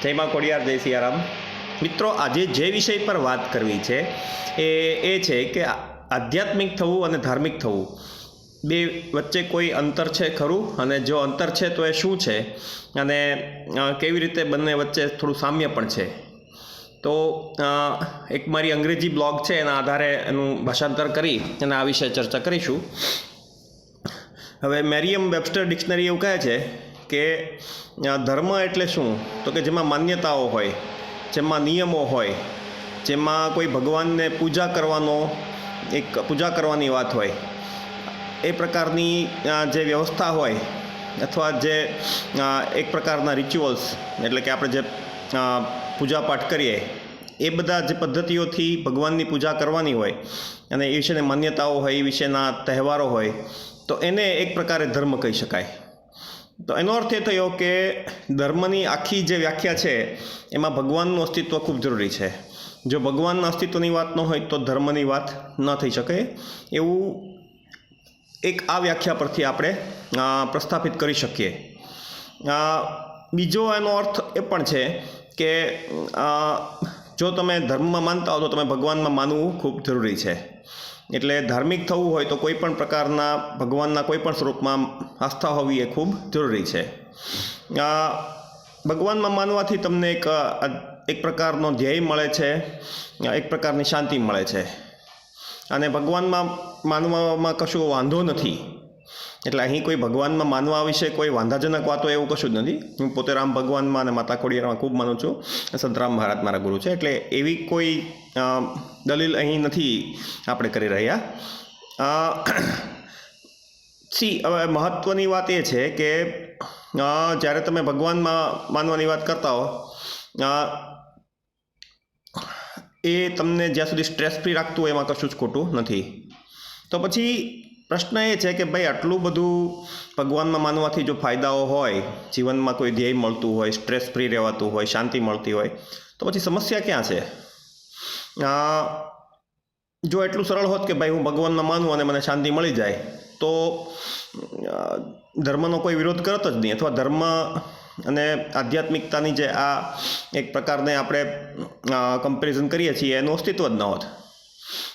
જય માં કોડિયાર, જય સિયારામ. મિત્રો, આજે જે વિષય પર વાત કરવી છે એ છે કે આધ્યાત્મિક થવું અને ધાર્મિક થવું બે વચ્ચે કોઈ અંતર છે ખરું? અને જો અંતર છે તો એ શું છે? અને કેવી રીતે બંને વચ્ચે થોડું સામ્ય પણ છે? તો એક મારી અંગ્રેજી બ્લોગ છે, એના આધારે એનું ભાષાંતર કરી અને આ વિશે ચર્ચા કરીશું. હવે મેરિયમ વેબસ્ટર ડિક્શનરી એવું કહે છે કે ધર્મ એટલે શું? તો કે જેમાં માન્યતાઓ હોય, જેમાં નિયમો હોય, જેમાં કોઈ ભગવાનને પૂજા કરવાની વાત હોય, એ પ્રકારની જે વ્યવસ્થા હોય, અથવા જે એક પ્રકારના રિચ્યુઅલ્સ, એટલે કે આપણે જે પૂજાપાઠ કરીએ એ બધા જે પદ્ધતિઓથી ભગવાનની પૂજા કરવાની હોય અને એ વિશેની માન્યતાઓ હોય, એ વિશેના તહેવારો હોય, તો એને એક પ્રકારે ધર્મ કહી શકાય. તો એનો અર્થ એ થયો કે ધર્મની આખી જે વ્યાખ્યા છે એમાં ભગવાનનું અસ્તિત્વ ખૂબ જરૂરી છે. જો ભગવાનના અસ્તિત્વની વાત ન હોય તો ધર્મની વાત ન થઈ શકે. એવું એક આ વ્યાખ્યા પરથી આપણે પ્રસ્થાપિત કરી શકીએ. બીજો એનો અર્થ એ પણ છે કે જો તમે ધર્મમાં માનતા હો તો તમે ભગવાનમાં માનવું ખૂબ જરૂરી છે. એટલે ધાર્મિક થવું હોય તો કોઈ પણ પ્રકારના ભગવાનના કોઈ પણ સ્વરૂપમાં આસ્થા હોવી એ ખૂબ જરૂરી છે. ભગવાનમાં માનવાથી તમને એક પ્રકારનો ધ્યેય મળે છે, એક પ્રકારની શાંતિ મળે છે. અને ભગવાનમાં માનવામાં કશું વાંધો નથી. એટલે અહીં કોઈ ભગવાનમાં માનવા વિશે કોઈ વાંધાજનક વાતો એવું કશું જ નથી. હું પોતે રામ ભગવાનમાં અને માતા ખોડિયારમાં ખૂબ માનું છું. સંતરામ મહારાજ મારા ગુરુ છે. એટલે એવી કોઈ દલીલ અહીં નથી આપણે કરી રહ્યા. હવે મહત્ત્વની વાત એ છે કે જ્યારે તમે ભગવાનમાં માનવાની વાત કરતા હો, એ તમને જ્યાં સુધી સ્ટ્રેસ ફ્રી રાખતું હોય એમાં કશું જ ખોટું નથી. તો પછી પ્રશ્ન એ છે કે ભાઈ, આટલું બધું ભગવાનમાં માનવાથી જો ફાયદાઓ હોય, જીવનમાં કોઈ ધ્યેય મળતું હોય, સ્ટ્રેસ ફ્રી રહેવાતું હોય, શાંતિ મળતી હોય, તો પછી સમસ્યા ક્યાં છે? જો એટલું સરળ હોત કે ભાઈ હું ભગવાનમાં માનું અને મને શાંતિ મળી જાય, તો ધર્મનો કોઈ વિરોધ કરત જ નહીં. અથવા ધર્મ અને આધ્યાત્મિકતાની જે આ એક પ્રકારને આપણે કમ્પેરિઝન કરીએ છીએ એનું અસ્તિત્વ જ ન હોત.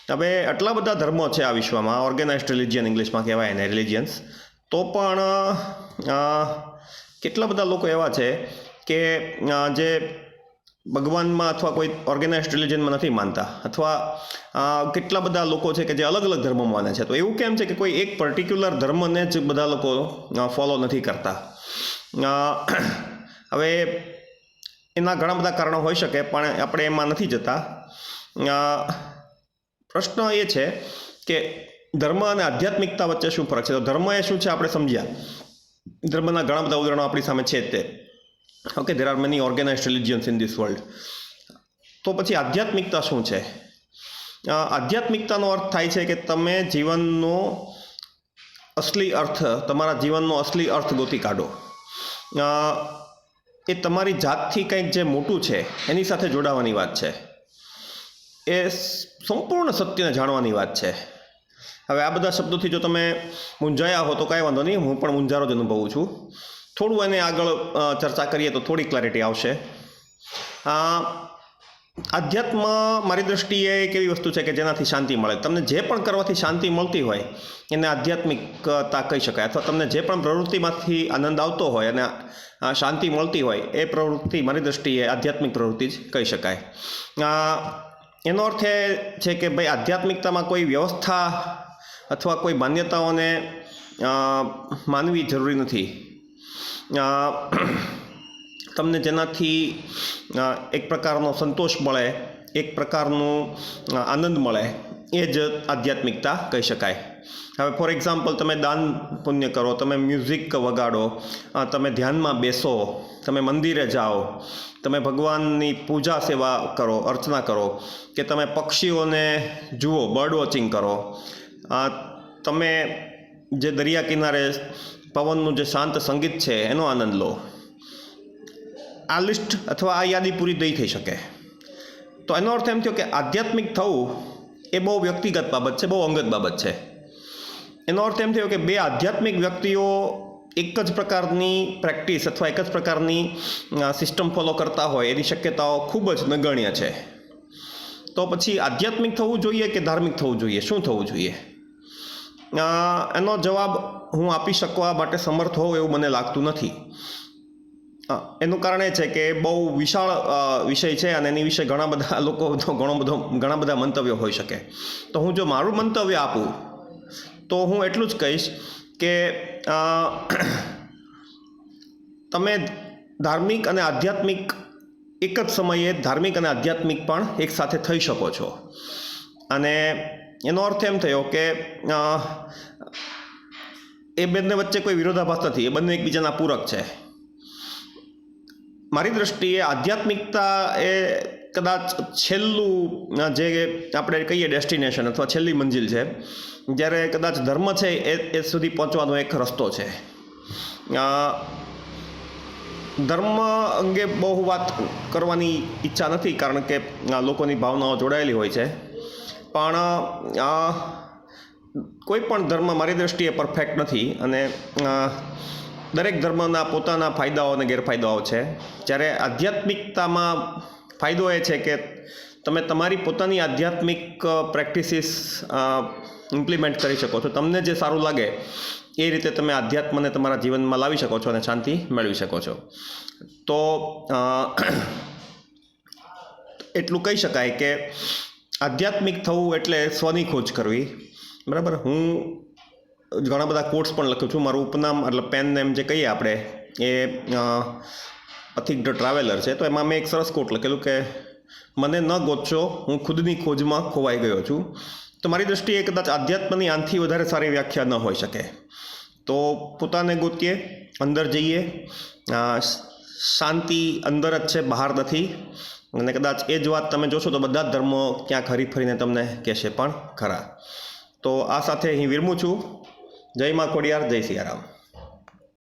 હવે આટલા બધા ધર્મો છે આ વિશ્વમાં, ઓર્ગેનાઇઝડ રિલિજિયન ઇંગ્લિશમાં કહેવાય એને, રિલિજિયન્સ, તો પણ કેટલા બધા લોકો એવા છે કે જે ભગવાનમાં અથવા કોઈ ઓર્ગેનાઇઝડ રિલિજનમાં નથી માનતા. અથવા કેટલા બધા લોકો છે કે જે અલગ અલગ ધર્મો માને છે. તો એવું કેમ છે કે કોઈ એક પર્ટિક્યુલર ધર્મને જ બધા લોકો ફોલો નથી કરતા? હવે એના ઘણા બધા કારણો હોઈ શકે, પણ આપણે એમાં નથી જતા. પ્રશ્ન એ છે કે ધર્મ અને આધ્યાત્મિકતા વચ્ચે શું ફરક છે? તો ધર્મ એ શું છે આપણે સમજ્યા. ધર્મના ઘણા બધા ઉદાહરણો આપણી સામે છે તે. Okay, there are many organised religions in this world. તો પછી આધ્યાત્મિકતા શું છે? આધ્યાત્મિકતાનો અર્થ થાય છે કે તમે જીવનનો અસલી અર્થ, તમારા જીવનનો અસલી અર્થ ગોતી કાઢો. એ તમારી જાતથી કંઈક જે મોટું છે એની સાથે જોડાવાની વાત છે. એ સંપૂર્ણ સત્યને જાણવાની વાત છે. હવે આ બધા શબ્દોથી જો તમે મૂંઝાયા હો તો કાંઈ વાંધો નહીં, હું પણ મૂંઝારો જ અનુભવું છું. થોડું એને આગળ ચર્ચા કરીએ તો થોડી ક્લેરિટી આવશે. આધ્યાત્મ મારી દૃષ્ટિએ એક એવી વસ્તુ છે કે જેનાથી શાંતિ મળે. તમને જે પણ કરવાથી શાંતિ મળતી હોય એને આધ્યાત્મિકતા કહી શકાય. અથવા તમને જે પણ પ્રવૃત્તિમાંથી આનંદ આવતો હોય અને શાંતિ મળતી હોય એ પ્રવૃત્તિ મારી દૃષ્ટિએ આધ્યાત્મિક પ્રવૃત્તિ જ કહી શકાય. એનો અર્થ એ છે કે ભાઈ, આધ્યાત્મિકતામાં કોઈ વ્યવસ્થા અથવા કોઈ માન્યતાઓને માનવી જરૂરી નથી. તમને જેનાથી એક પ્રકારનો સંતોષ મળે, એક પ્રકારનું આનંદ મળે, એ જ આધ્યાત્મિકતા કહી શકાય. હવે ફોર એક્ઝામ્પલ, તમે દાન પુણ્ય કરો, તમે મ્યુઝિક વગાડો, તમે ધ્યાનમાં બેસો, તમે મંદિરે જાઓ, તમે ભગવાનની પૂજા સેવા કરો, અર્ચના કરો, કે તમે પક્ષીઓને જુઓ, બર્ડ વોચિંગ કરો, તમે જે દરિયા કિનારે પવનનું જે શાંત સંગીત છે એનો આનંદ લો. આ લિસ્ટ અથવા આ યાદી પૂરી નહીં થઈ શકે. તો એનો અર્થ એમ થયો કે આધ્યાત્મિક થવું એ બહુ વ્યક્તિગત બાબત છે, બહુ અંગત બાબત છે. એનો અર્થ એમ થયો કે બે આધ્યાત્મિક વ્યક્તિઓ એક જ પ્રકારની પ્રેક્ટિસ અથવા એક જ પ્રકારની સિસ્ટમ ફોલો કરતા હોય એની શક્યતાઓ ખૂબ જ નગણ્ય છે. તો પછી આધ્યાત્મિક થવું જોઈએ કે ધાર્મિક થવું જોઈએ, શું થવું જોઈએ? એનો જવાબ હું આપી શકવા માટે સમર્થ હોઉં એવું મને લાગતું નથી. એનું કારણ એ છે કે બહુ વિશાળ વિષય છે અને એની વિશે ઘણા બધા લોકો ઘણા બધા મંતવ્યો હોઈ શકે. તો હું જો મારું મંતવ્ય આપું તો હું એટલું જ કહીશ કે તમે ધાર્મિક અને આધ્યાત્મિક એક જ સમયે ધાર્મિક અને આધ્યાત્મિક પણ એકસાથે થઈ શકો છો. અને એનો અર્થ એમ થયો કે એ બંને વચ્ચે કોઈ વિરોધાભાસ નથી, એ બંને એકબીજાના પૂરક છે. મારી દ્રષ્ટિએ આધ્યાત્મિકતા એ કદાચ છેલ્લું જે આપણે કહીએ ડેસ્ટિનેશન અથવા છેલ્લી મંજિલ છે, જ્યારે કદાચ ધર્મ છે એ સુધી પહોંચવાનો એક રસ્તો છે. ધર્મ અંગે બહુ વાત કરવાની ઈચ્છા નથી, કારણ કે લોકોની ભાવનાઓ જોડાયેલી હોય છે. પણ કોઈ પણ ધર્મ મારી દ્રષ્ટિએ પરફેક્ટ નથી અને દરેક ધર્મના પોતાના ફાયદાઓ અને ગેરફાયદાઓ છે. જ્યારે આધ્યાત્મિકતામાં ફાયદો એ છે કે તમે તમારી પોતાની આધ્યાત્મિક પ્રેક્ટિસીસ ઇમ્પ્લિમેન્ટ કરી શકો છો. તમને જે સારું લાગે એ રીતે તમે આધ્યાત્મને તમારા જીવનમાં લાવી શકો છો અને શાંતિ મેળવી શકો છો. તો એટલું કહી શકાય કે આધ્યાત્મિક થવું એટલે સ્વની ખોજ કરવી. બરાબર. હું ઘણા બધા કોટ્સ પણ લખું છું. મારું ઉપનામ એટલે પેન નેમ જે કહીએ આપણે એ અથિક ધ ટ્રાવેલર છે. તો એમાં મેં એક સરસ કોટ લખેલું કે મને ન ગોતશો, હું ખુદની ખોજમાં ખોવાઈ ગયો છું. તો મારી દ્રષ્ટિએ કદાચ આધ્યાત્મની આનથી વધારે સારી વ્યાખ્યા ન હોઈ શકે. તો પોતાને ગોતીએ, અંદર જઈએ. શાંતિ અંદર જ છે, બહાર નથી. અને કદાચ એ જ વાત તમે જોશો તો બધા જ ધર્મો ક્યાંક હરીફરીને તમને કહેશે પણ ખરા. તો આ સાથે અહીં વિરમું છું. જય મા ખોડિયાર, જય સિયારામ.